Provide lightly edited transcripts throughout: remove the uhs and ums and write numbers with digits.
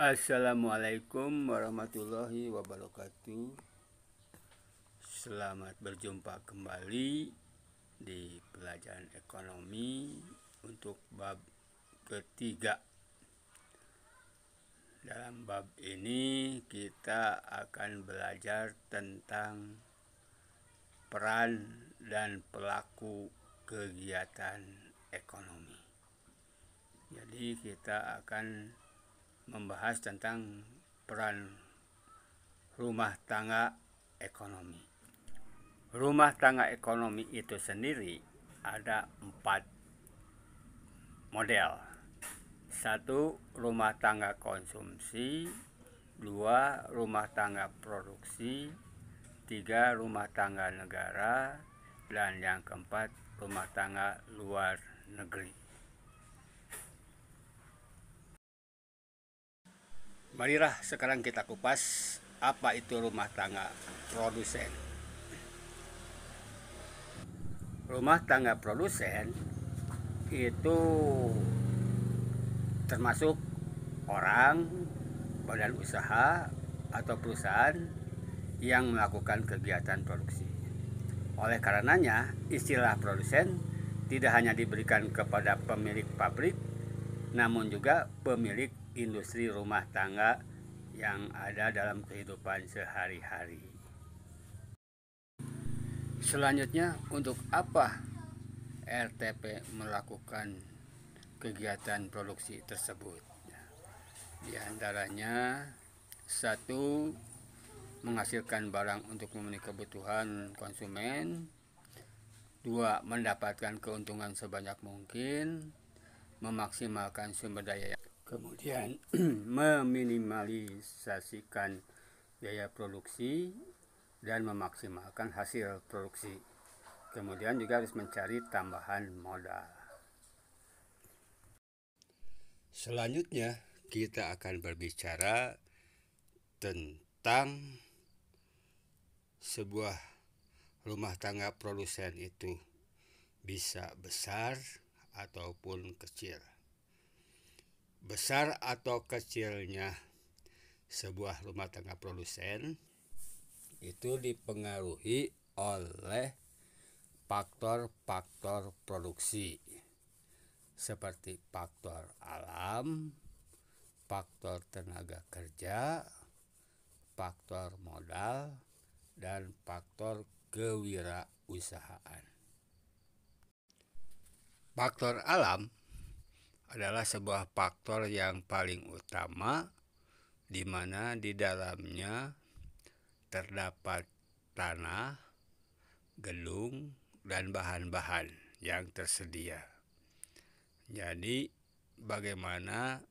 Assalamualaikum warahmatullahi wabarakatuh. Selamat berjumpa kembali di pelajaran ekonomi untuk bab ketiga. Dalam bab ini kita akan belajar tentang peran dan pelaku kegiatan ekonomi. Jadi kita akan membahas tentang peran rumah tangga ekonomi. Rumah tangga ekonomi itu sendiri ada 4 model. 1. Rumah tangga konsumsi. 2. Rumah tangga produksi. 3. Rumah tangga negara. Dan yang keempat, rumah tangga luar negeri. Marilah sekarang kita kupas apa itu rumah tangga produsen. Rumah tangga produsen itu termasuk orang, badan usaha, atau perusahaan yang melakukan kegiatan produksi. Oleh karenanya, istilah produsen tidak hanya diberikan kepada pemilik pabrik, namun juga pemilik industri rumah tangga yang ada dalam kehidupan sehari-hari. Selanjutnya, untuk apa RTP melakukan kegiatan produksi tersebut? Di antaranya, 1. Menghasilkan barang untuk memenuhi kebutuhan konsumen. 2. Mendapatkan keuntungan sebanyak mungkin. Memaksimalkan sumber daya. Kemudian meminimalisasikan biaya produksi dan memaksimalkan hasil produksi. Kemudian juga harus mencari tambahan modal. Selanjutnya kita akan berbicara tentang sebuah rumah tangga produsen itu bisa besar ataupun kecil. Besar atau kecilnya sebuah rumah tangga produsen itu dipengaruhi oleh faktor-faktor produksi seperti faktor alam, faktor tenaga kerja, faktor modal, dan faktor kewirausahaan. Faktor alam adalah sebuah faktor yang paling utama di mana di dalamnya terdapat tanah, gedung, dan bahan-bahan yang tersedia. Jadi bagaimana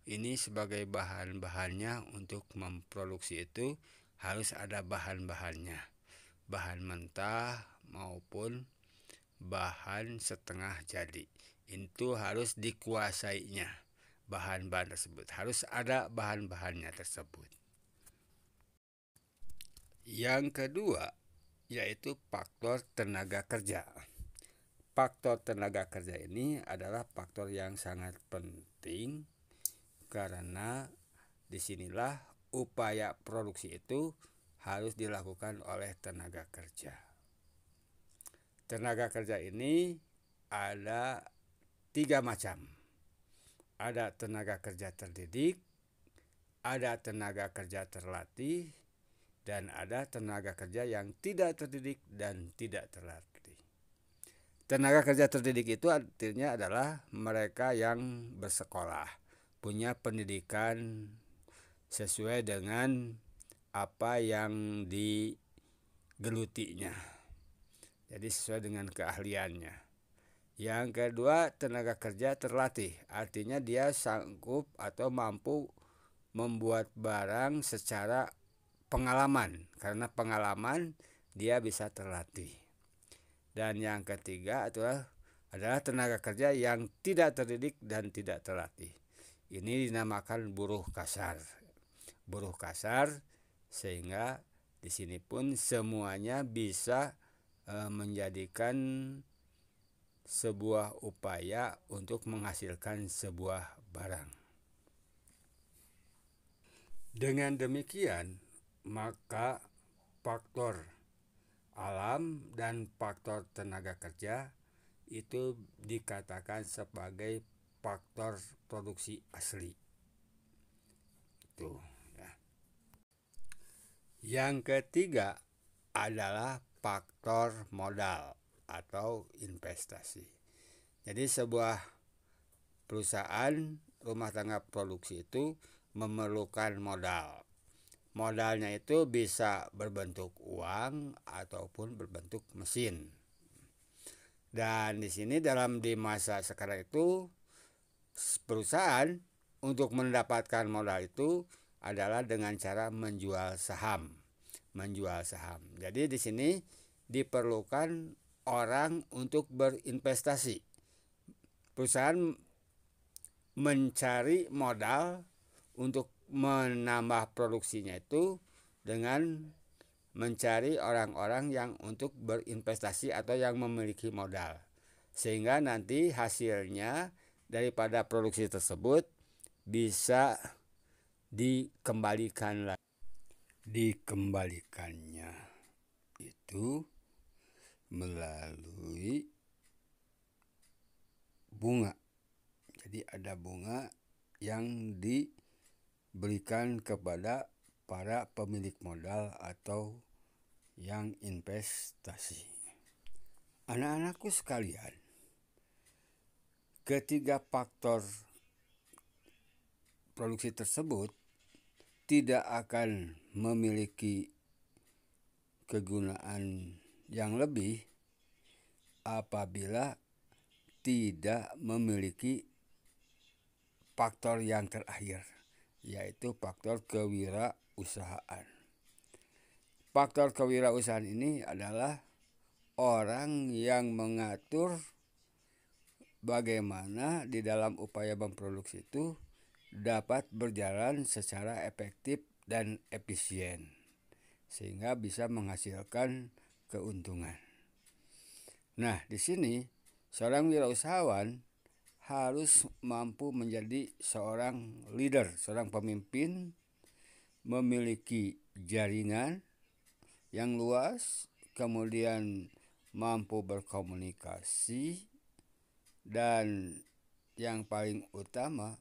ini sebagai bahan-bahannya untuk memproduksi itu harus ada bahan-bahannya. Bahan mentah maupun bahan setengah jadi. Itu harus dikuasainya. Bahan-bahan tersebut harus ada bahan-bahannya tersebut. Yang kedua yaitu faktor tenaga kerja. Faktor tenaga kerja ini adalah faktor yang sangat penting karena disinilah upaya produksi itu harus dilakukan oleh tenaga kerja. Tenaga kerja ini ada 3 macam. Ada tenaga kerja terdidik, ada tenaga kerja terlatih, dan ada tenaga kerja yang tidak terdidik dan tidak terlatih. Tenaga kerja terdidik itu artinya adalah mereka yang bersekolah, punya pendidikan sesuai dengan apa yang digelutinya. Jadi sesuai dengan keahliannya. Yang kedua, tenaga kerja terlatih. Artinya dia sanggup atau mampu membuat barang secara pengalaman. Karena pengalaman dia bisa terlatih. Dan yang ketiga adalah tenaga kerja yang tidak terdidik dan tidak terlatih. Ini dinamakan buruh kasar. Buruh kasar sehingga di sini pun semuanya bisa menjadikan sebuah upaya untuk menghasilkan sebuah barang. Dengan demikian, maka faktor alam dan faktor tenaga kerja itu dikatakan sebagai faktor produksi asli. Tuh, ya. Yang ketiga adalah faktor modal atau investasi. Jadi sebuah perusahaan rumah tangga produksi itu memerlukan modal. Modalnya itu bisa berbentuk uang ataupun berbentuk mesin. Dan di sini di masa sekarang itu perusahaan untuk mendapatkan modal itu adalah dengan cara menjual saham. Jadi di sini diperlukan orang untuk berinvestasi. Perusahaan mencari modal untuk menambah produksinya itu dengan mencari orang-orang yang untuk berinvestasi atau yang memiliki modal, sehingga nanti hasilnya daripada produksi tersebut bisa dikembalikannya itu melalui bunga. Jadi ada bunga yang diberikan kepada para pemilik modal atau yang investasi. Anak-anakku sekalian, ketiga faktor produksi tersebut tidak akan memiliki kegunaan yang lebih apabila tidak memiliki faktor yang terakhir, yaitu faktor kewirausahaan. Faktor kewirausahaan ini adalah orang yang mengatur bagaimana di dalam upaya memproduksi itu dapat berjalan secara efektif dan efisien, sehingga bisa menghasilkan keuntungan. Nah, di sini seorang wirausahawan harus mampu menjadi seorang leader, seorang pemimpin, memiliki jaringan yang luas, kemudian mampu berkomunikasi, dan yang paling utama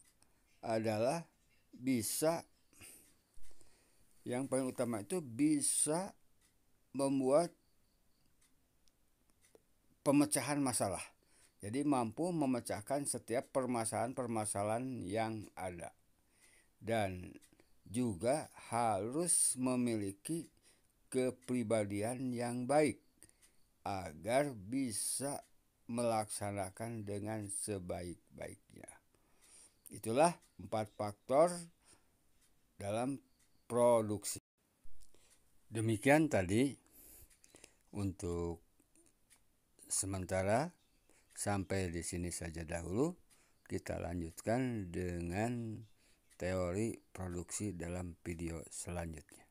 adalah bisa membuat pemecahan masalah. Jadi mampu memecahkan setiap permasalahan-permasalahan yang ada. Dan juga harus memiliki kepribadian yang baik agar bisa melaksanakan dengan sebaik-baiknya. Itulah 4 faktor dalam produksi. Demikian tadi untuk sementara, sampai di sini saja dahulu. Kita lanjutkan dengan teori produksi dalam video selanjutnya.